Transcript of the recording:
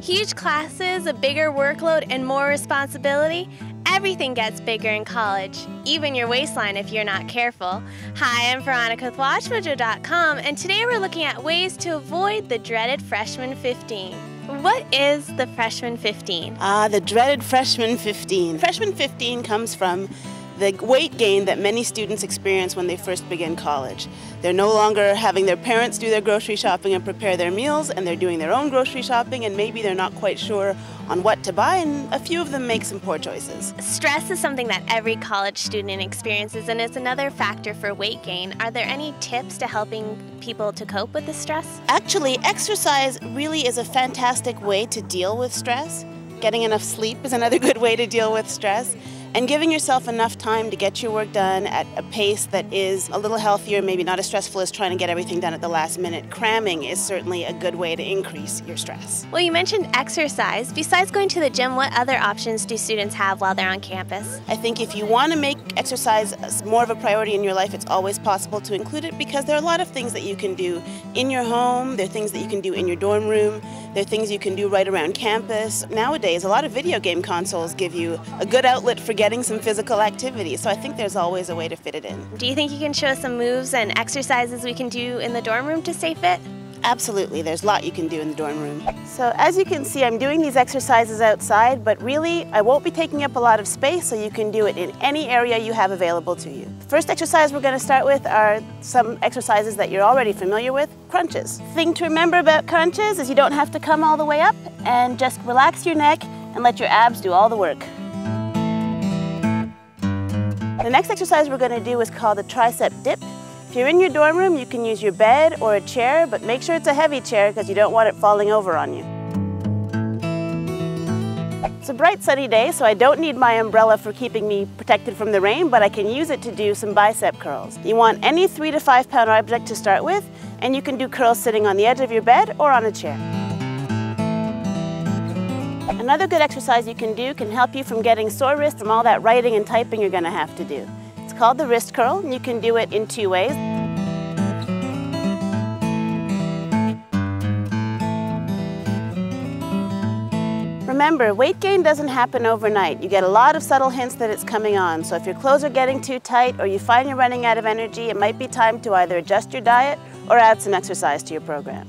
Huge classes, a bigger workload, and more responsibility? Everything gets bigger in college, even your waistline if you're not careful. Hi, I'm Veronica with WatchMojo.com, and today we're looking at ways to avoid the dreaded freshman 15. What is the freshman 15? The dreaded freshman 15. Freshman 15 comes from the weight gain that many students experience when they first begin college. They're no longer having their parents do their grocery shopping and prepare their meals, and they're doing their own grocery shopping, and maybe they're not quite sure on what to buy, and a few of them make some poor choices. Stress is something that every college student experiences, and it's another factor for weight gain. Are there any tips to helping people to cope with the stress? Actually, exercise really is a fantastic way to deal with stress. Getting enough sleep is another good way to deal with stress. And giving yourself enough time to get your work done at a pace that is a little healthier, maybe not as stressful as trying to get everything done at the last minute. Cramming is certainly a good way to increase your stress. Well, you mentioned exercise. Besides going to the gym, what other options do students have while they're on campus? I think if you want to make exercise more of a priority in your life, it's always possible to include it, because there are a lot of things that you can do in your home, there are things that you can do in your dorm room, there are things you can do right around campus. Nowadays, a lot of video game consoles give you a good outlet for getting some physical activity, so I think there's always a way to fit it in. Do you think you can show us some moves and exercises we can do in the dorm room to stay fit? Absolutely, there's a lot you can do in the dorm room. So as you can see, I'm doing these exercises outside, but really I won't be taking up a lot of space, so you can do it in any area you have available to you. The first exercise we're going to start with are some exercises that you're already familiar with, crunches. The thing to remember about crunches is you don't have to come all the way up, and just relax your neck and let your abs do all the work. The next exercise we're going to do is called the tricep dip. If you're in your dorm room, you can use your bed or a chair, but make sure it's a heavy chair because you don't want it falling over on you. It's a bright sunny day, so I don't need my umbrella for keeping me protected from the rain, but I can use it to do some bicep curls. You want any 3 to 5 pound object to start with, and you can do curls sitting on the edge of your bed or on a chair. Another good exercise you can do can help you from getting sore wrists from all that writing and typing you're going to have to do. It's called the wrist curl, and you can do it in 2 ways. Remember, weight gain doesn't happen overnight. You get a lot of subtle hints that it's coming on, so if your clothes are getting too tight or you find you're running out of energy, it might be time to either adjust your diet or add some exercise to your program.